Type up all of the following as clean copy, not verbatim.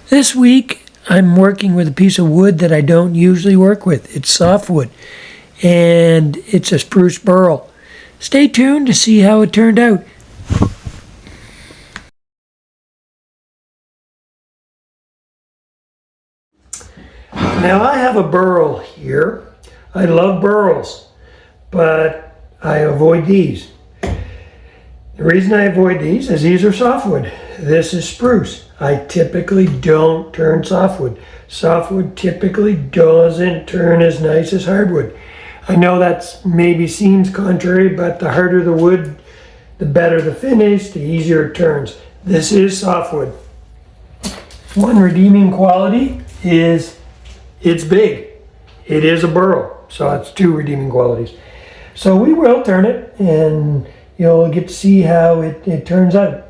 This week I'm working with a piece of wood that I don't usually work with. It's softwood, and it's a Spruce Burl. Stay tuned to see how it turned out. Now I have a burl here. I love burls, but I avoid these. The reason I avoid these is these are softwood. This is spruce. I typically don't turn softwood. Softwood typically doesn't turn as nice as hardwood. I know that maybe seems contrary, but the harder the wood, the better the finish, the easier it turns. This is softwood. One redeeming quality is it's big. It is a burl, so it's two redeeming qualities. So we will turn it, and you'll get to see how it turns out.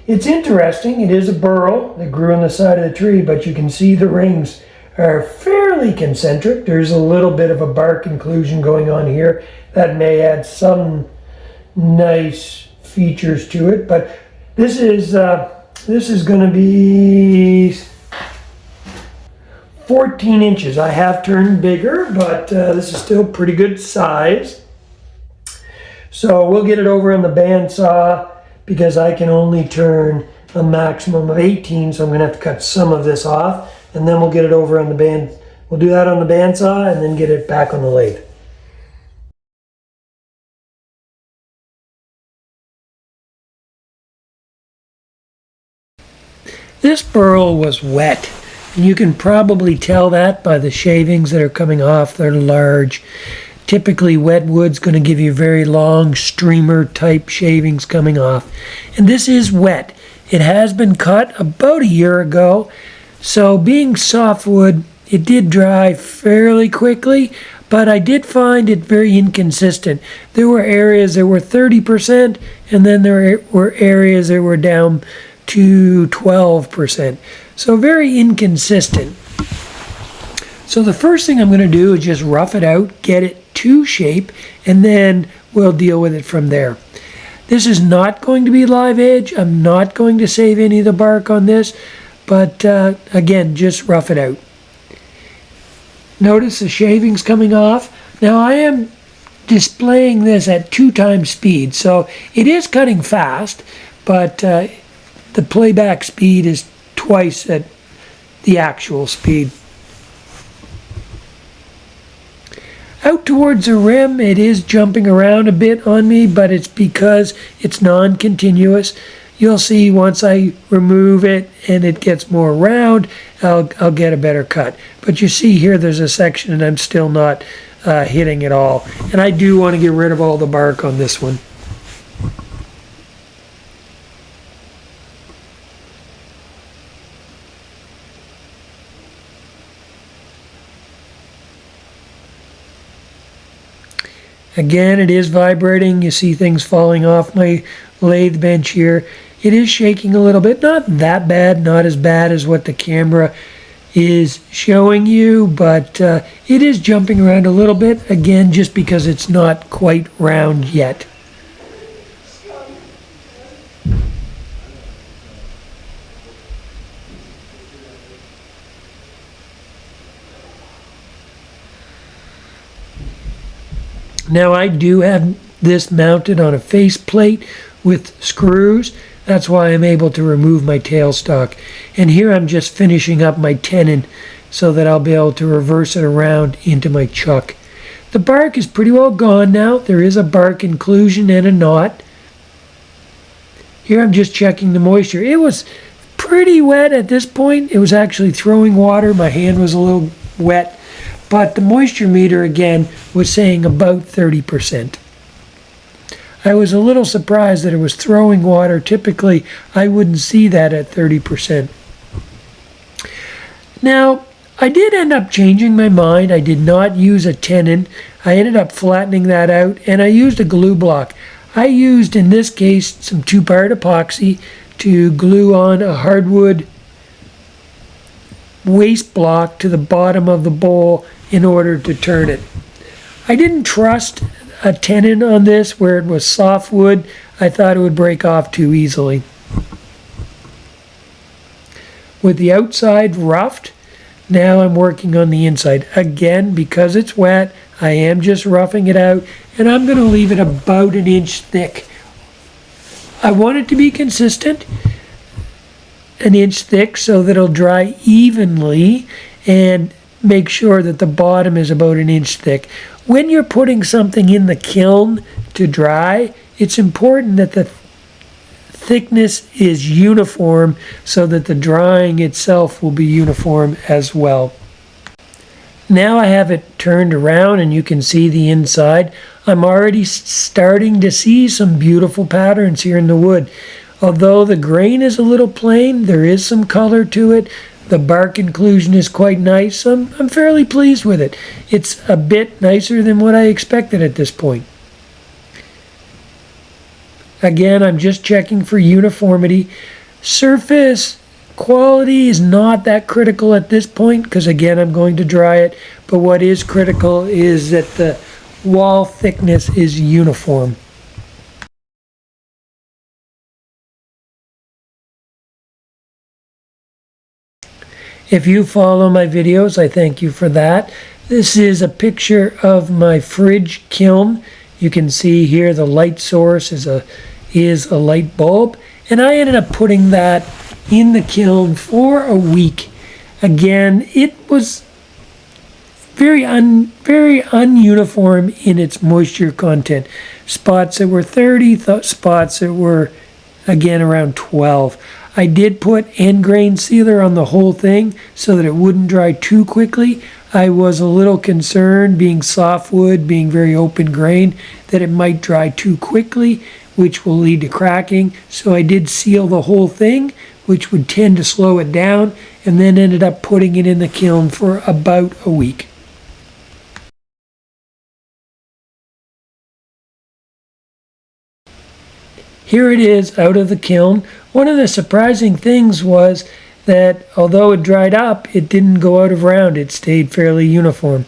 It's interesting. It is a burl that grew on the side of the tree, but you can see the rings are fairly concentric. There's a little bit of a bark inclusion going on here that may add some nice features to it, but this is going to be 14 inches. I have turned bigger, but this is still pretty good size. So we'll get it over on the bandsaw because I can only turn a maximum of 18, so I'm going to have to cut some of this off, and then we'll get it over on the band. We'll do that on the bandsaw and then get it back on the lathe. This burl was wet. You can probably tell that by the shavings that are coming off. They're large. Typically wet wood's going to give you very long streamer type shavings coming off. And this is wet. It has been cut about a year ago. So being softwood, it did dry fairly quickly, but I did find it very inconsistent. There were areas that were 30%, and then there were areas that were down to 12%. So very inconsistent. So the first thing I'm going to do is just rough it out, get it to shape, and then we'll deal with it from there. This is not going to be live edge. I'm not going to save any of the bark on this, but again, just rough it out. Notice the shavings coming off. Now I am displaying this at 2 times speed, so it is cutting fast, but the playback speed is twice at the actual speed. Out towards the rim, it is jumping around a bit on me, but it's because it's non-continuous. You'll see once I remove it and it gets more round, I'll get a better cut. But you see here there's a section and I'm still not hitting it all. And I do want to get rid of all the bark on this one. Again, it is vibrating. You see things falling off my lathe bench here. It is shaking a little bit. Not that bad, not as bad as what the camera is showing you, but it is jumping around a little bit, again, just because it's not quite round yet. Now I do have this mounted on a face plate with screws. That's why I'm able to remove my tailstock. And here I'm just finishing up my tenon so that I'll be able to reverse it around into my chuck. The bark is pretty well gone now. There is a bark inclusion and a knot. Here I'm just checking the moisture. It was pretty wet at this point. It was actually throwing water. My hand was a little wet. But the moisture meter, again, was saying about 30%. I was a little surprised that it was throwing water. Typically, I wouldn't see that at 30%. Now, I did end up changing my mind. I did not use a tenon. I ended up flattening that out, and I used a glue block. I used, in this case, some 2-part epoxy to glue on a hardwood waste block to the bottom of the bowl in order to turn it. I didn't trust a tenon on this where it was softwood. I thought it would break off too easily. with the outside roughed. Now I'm working on the inside. Again, because it's wet, I am just roughing it out, and I'm going to leave it about 1 inch thick. I want it to be consistent, 1 inch thick, so that it'll dry evenly, and make sure that the bottom is about 1 inch thick. When you're putting something in the kiln to dry, it's important that the thickness is uniform so that the drying itself will be uniform as well. Now I have it turned around and you can see the inside. I'm already starting to see some beautiful patterns here in the wood. Although the grain is a little plain, there is some color to it. The bark inclusion is quite nice. I'm fairly pleased with it. It's a bit nicer than what I expected at this point. Again, I'm just checking for uniformity. Surface quality is not that critical at this point because, again, I'm going to dry it. But what is critical is that the wall thickness is uniform. If you follow my videos, I thank you for that. This is a picture of my fridge kiln. You can see here the light source is a light bulb, and I ended up putting that in the kiln for a week. Again, it was very ununiform in its moisture content. Spots that were 30, spots that were, again, around 12. I did put end grain sealer on the whole thing so that it wouldn't dry too quickly. I was a little concerned, being softwood, being very open grain, that it might dry too quickly, which will lead to cracking. So I did seal the whole thing, which would tend to slow it down, and then ended up putting it in the kiln for about a week. Here it is out of the kiln. One of the surprising things was that although it dried up, it didn't go out of round. It stayed fairly uniform.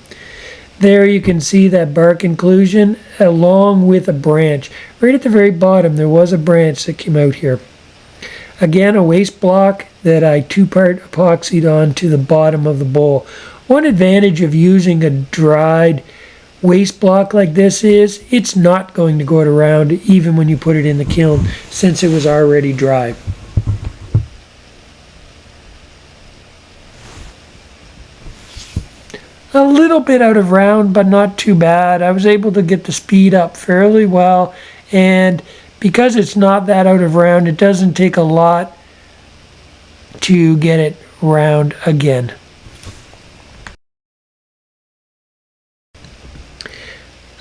There you can see that bark inclusion along with a branch. Right at the very bottom there was a branch that came out here. Again, a waste block that I two-part epoxied onto the bottom of the bowl. One advantage of using a dried waste block like this is it's not going to go around even when you put it in the kiln since it was already dry. A little bit out of round, but not too bad. I was able to get the speed up fairly well, and because it's not that out of round, it doesn't take a lot to get it round again.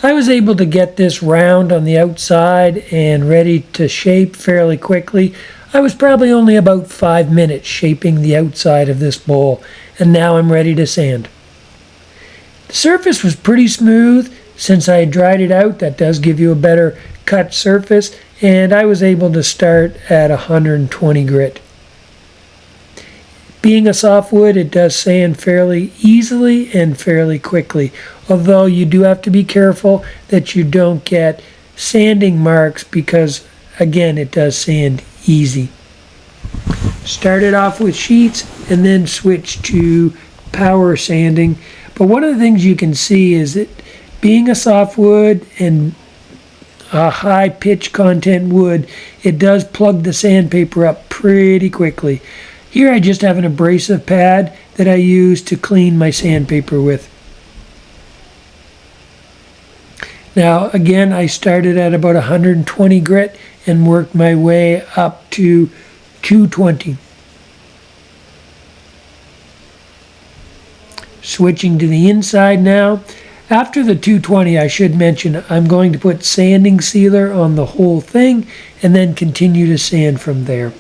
I was able to get this round on the outside and ready to shape fairly quickly. I was probably only about 5 minutes shaping the outside of this bowl, and now I'm ready to sand. The surface was pretty smooth. Since I had dried it out, that does give you a better cut surface, and I was able to start at 120 grit. Being a softwood, it does sand fairly easily and fairly quickly, although you do have to be careful that you don't get sanding marks because, again, it does sand easy. Started off with sheets and then switched to power sanding. But one of the things you can see is that being a softwood and a high pitch content wood, it does plug the sandpaper up pretty quickly. Here I just have an abrasive pad that I use to clean my sandpaper with. Now again, I started at about 120 grit and worked my way up to 220. Switching to the inside now. After the 220, I should mention, I'm going to put sanding sealer on the whole thing and then continue to sand from there.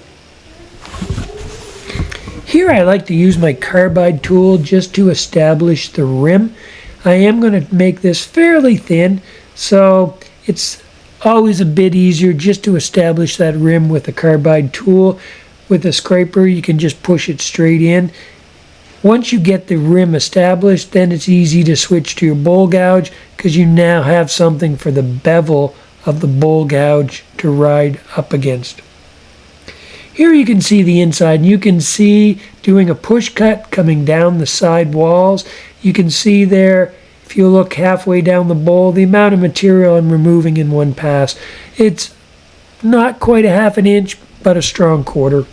Here I like to use my carbide tool just to establish the rim. I am going to make this fairly thin, so it's always a bit easier just to establish that rim with a carbide tool. With a scraper, you can just push it straight in. Once you get the rim established, then it's easy to switch to your bowl gouge because you now have something for the bevel of the bowl gouge to ride up against. Here you can see the inside, and you can see doing a push cut coming down the side walls. You can see there, if you look halfway down the bowl, the amount of material I'm removing in one pass. It's not quite a half an inch, but a strong quarter.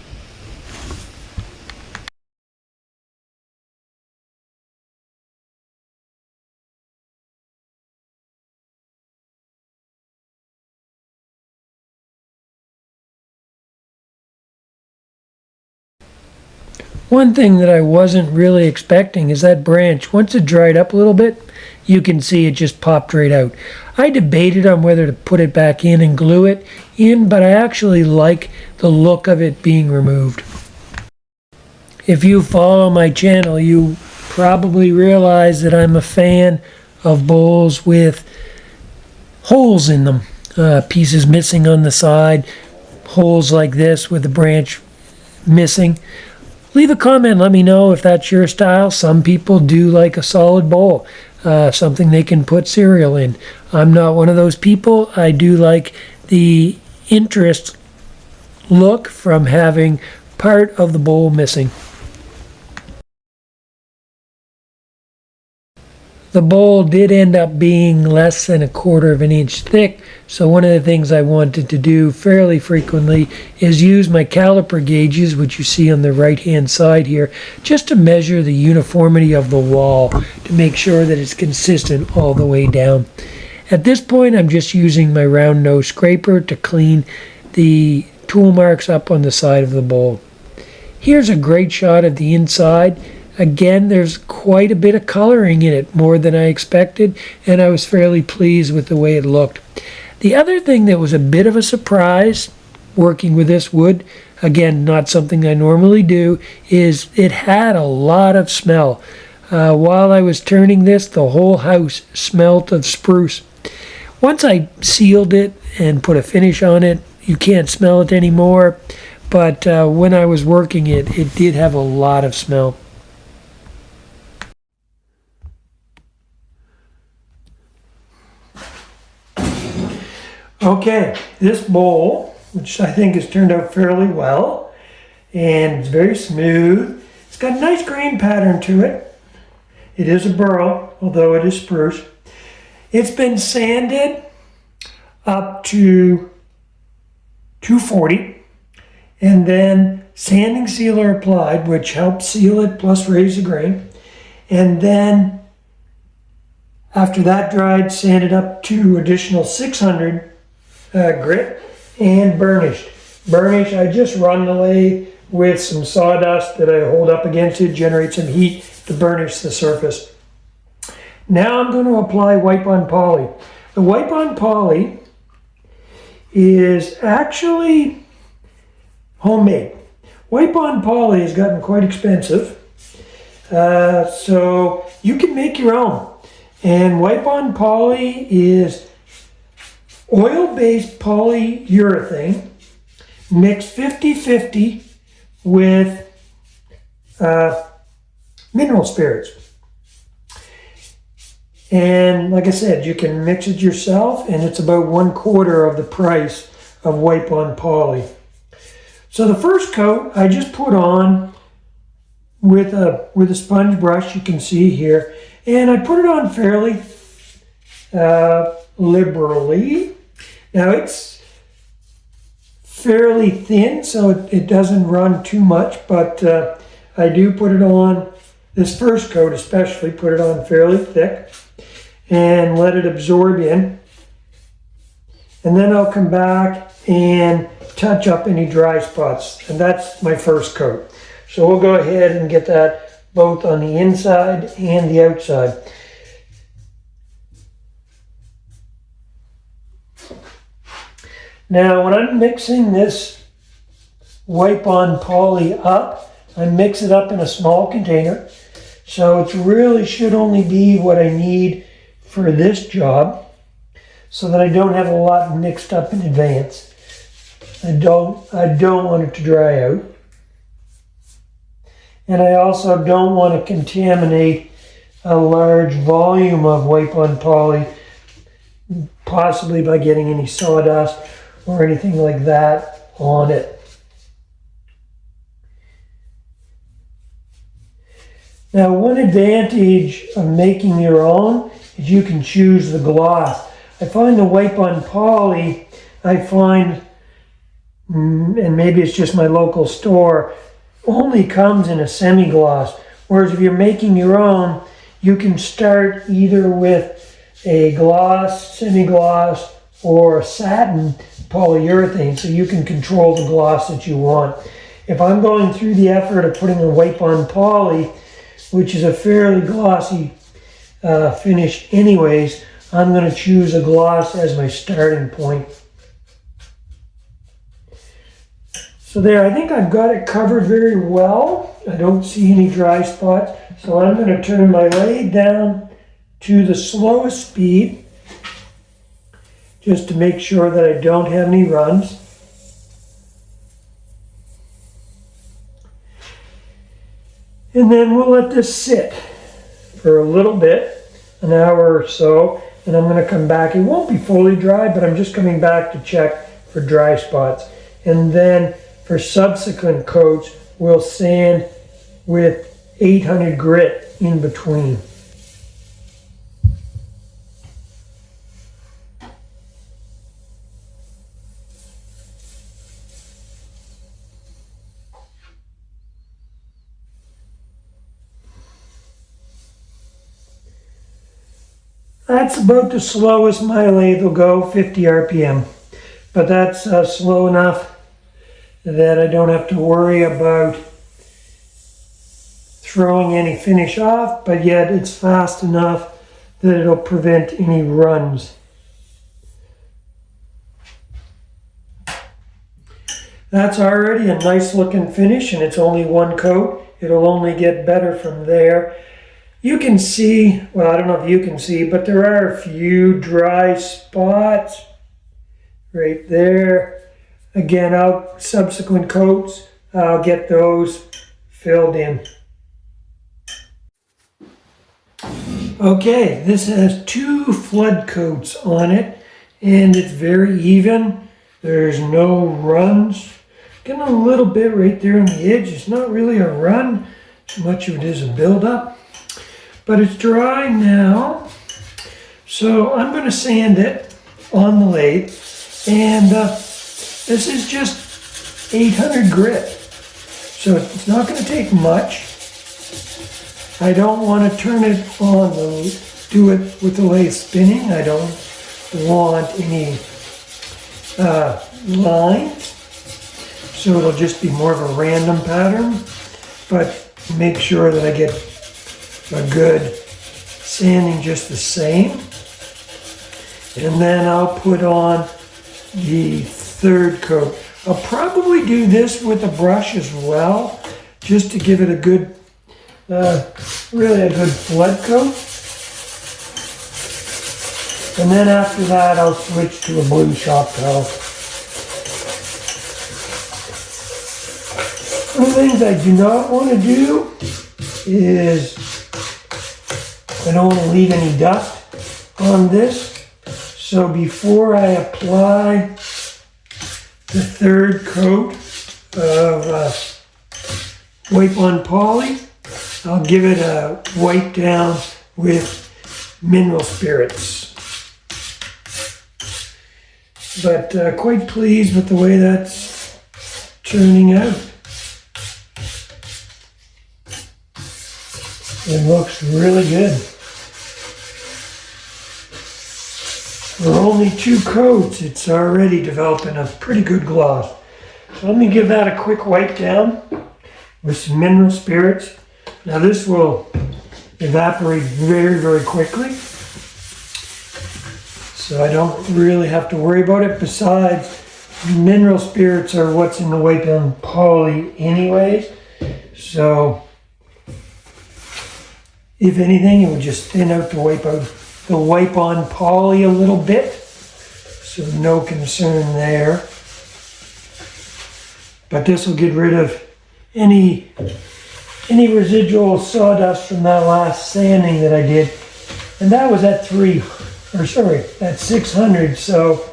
One thing that I wasn't really expecting is that branch, once it dried up a little bit, you can see it just popped right out. I debated on whether to put it back in and glue it in, but I actually like the look of it being removed. If you follow my channel, you probably realize that I'm a fan of bowls with holes in them, pieces missing on the side, holes like this with the branch missing. Leave a comment, let me know if that's your style. Some people do like a solid bowl, something they can put cereal in. I'm not one of those people. I do like the interest look from having part of the bowl missing. The bowl did end up being less than 1/4 of an inch thick, so one of the things I wanted to do fairly frequently is use my caliper gauges, which you see on the right hand side here, just to measure the uniformity of the wall to make sure that it's consistent all the way down. At this point, I'm just using my round nose scraper to clean the tool marks up on the side of the bowl. Here's a great shot of the inside. Again, there's quite a bit of coloring in it, more than I expected, and I was fairly pleased with the way it looked. The other thing that was a bit of a surprise working with this wood, again, not something I normally do, is it had a lot of smell. While I was turning this, the whole house smelt of spruce. Once I sealed it and put a finish on it, you can't smell it anymore, but when I was working it, it did have a lot of smell. Okay, this bowl, which I think has turned out fairly well, and it's very smooth. It's got a nice grain pattern to it. It is a burl, although it is spruce. It's been sanded up to 240, and then sanding sealer applied, which helps seal it plus raise the grain. And then after that dried, sanded up to additional 600 grit and burnished. Burnish, I just run the lathe with some sawdust that I hold up against it, generate some heat to burnish the surface. Now I'm going to apply wipe on poly. The wipe on poly is actually homemade. Wipe on poly has gotten quite expensive, so you can make your own. And wipe on poly is oil-based polyurethane mixed 50-50 with mineral spirits. And like I said, you can mix it yourself, and it's about 1/4 of the price of wipe on poly. So the first coat I just put on with a sponge brush, you can see here, and I put it on fairly liberally. Now it's fairly thin, so it doesn't run too much, but I do put it on, this first coat especially, put it on fairly thick and let it absorb in. And then I'll come back and touch up any dry spots, and that's my first coat. So we'll go ahead and get that both on the inside and the outside. Now, when I'm mixing this wipe on poly up, I mix it up in a small container. So it really should only be what I need for this job, so that I don't have a lot mixed up in advance. I don't want it to dry out. And I also don't want to contaminate a large volume of wipe on poly, possibly by getting any sawdust or anything like that on it. Now, one advantage of making your own is you can choose the gloss. I find the wipe on poly, and maybe it's just my local store, only comes in a semi-gloss. Whereas if you're making your own, you can start either with a gloss, semi-gloss, or satin polyurethane, so you can control the gloss that you want. If I'm going through the effort of putting a wipe on poly, which is a fairly glossy finish anyways, I'm going to choose a gloss as my starting point. So there, I think I've got it covered very well. I don't see any dry spots. So I'm going to turn my lathe down to the slowest speed, just to make sure that I don't have any runs. And then we'll let this sit for a little bit, an hour or so, and I'm going to come back. It won't be fully dry, but I'm just coming back to check for dry spots. And then for subsequent coats, we'll sand with 800 grit in between. That's about the slowest my lathe will go, 50 RPM. But that's slow enough that I don't have to worry about throwing any finish off, but yet it's fast enough that it'll prevent any runs. That's already a nice looking finish, and it's only one coat. It'll only get better from there. You can see, well, I don't know if you can see, but there are a few dry spots right there. Again, subsequent coats, I'll get those filled in. Okay, this has 2 flood coats on it, and it's very even. There's no runs. Getting a little bit right there on the edge. It's not really a run, so much of it is a buildup. But it's dry now, so I'm going to sand it on the lathe, and this is just 800 grit, so it's not going to take much. I don't want to turn it on, do it with the lathe spinning. I don't want any lines, so it'll just be more of a random pattern, but make sure that I get a good sanding just the same. And then I'll put on the 3rd coat. I'll probably do this with a brush as well, just to give it a good, really a good flood coat. And then after that, I'll switch to a blue shop towel. One of the things I do not want to do is I don't want to leave any dust on this. So before I apply the 3rd coat of wipe on poly, I'll give it a wipe down with mineral spirits. But quite pleased with the way that's turning out. It looks really good. For only 2 coats, it's already developing a pretty good gloss. So let me give that a quick wipe down with some mineral spirits. Now this will evaporate very, very quickly, so I don't really have to worry about it. Besides, mineral spirits are what's in the wipe on poly anyways, so if anything, it would just thin out the wipe on poly a little bit, so no concern there. But this will get rid of any residual sawdust from that last sanding that I did, and that was at 600. So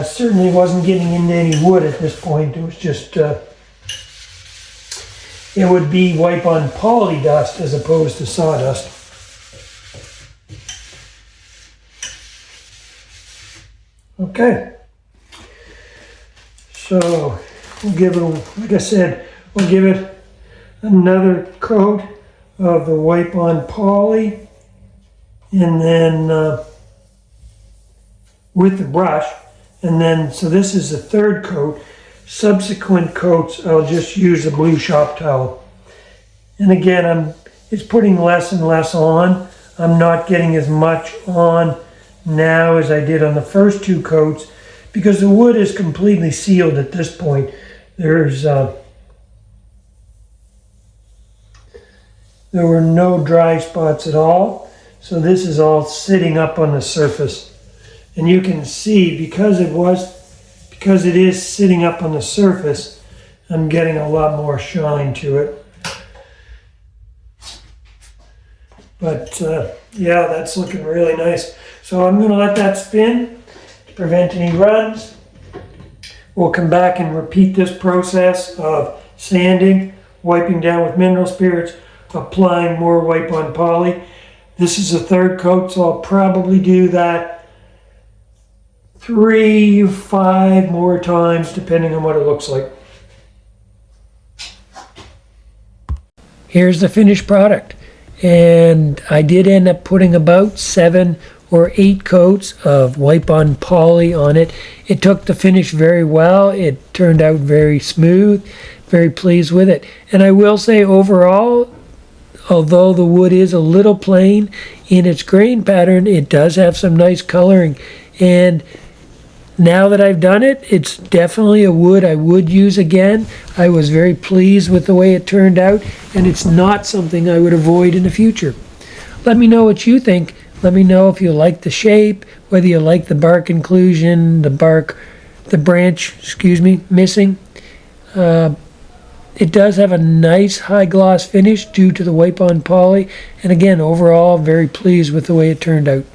certainly wasn't getting into any wood at this point. It was just it would be wipe on poly dust as opposed to sawdust. Okay. So we'll give it, like I said, we'll give it another coat of the wipe on poly, and then with the brush, and then so this is the third coat. Subsequent coats, I'll just use the blue shop towel. And again, it's putting less and less on. I'm not getting as much on now as I did on the first two coats because the wood is completely sealed at this point. There were no dry spots at all. So this is all sitting up on the surface. And you can see because it is sitting up on the surface, I'm getting a lot more shine to it. But yeah, that's looking really nice. So I'm going to let that spin to prevent any runs. We'll come back and repeat this process of sanding, wiping down with mineral spirits, applying more wipe on poly. This is the third coat, so I'll probably do that 3 or 5 more times depending on what it looks like. Here's the finished product, and I did end up putting about 7 or 8 coats of wipe on poly on it. It took the finish very well. It turned out very smooth, very pleased with it. And I will say overall, although the wood is a little plain in its grain pattern, it does have some nice coloring. And now that I've done it, it's definitely a wood I would use again. I was very pleased with the way it turned out, and it's not something I would avoid in the future. Let me know what you think. Let me know if you like the shape, whether you like the bark inclusion, the branch, missing. It does have a nice high gloss finish due to the wipe on poly, and again, overall, very pleased with the way it turned out.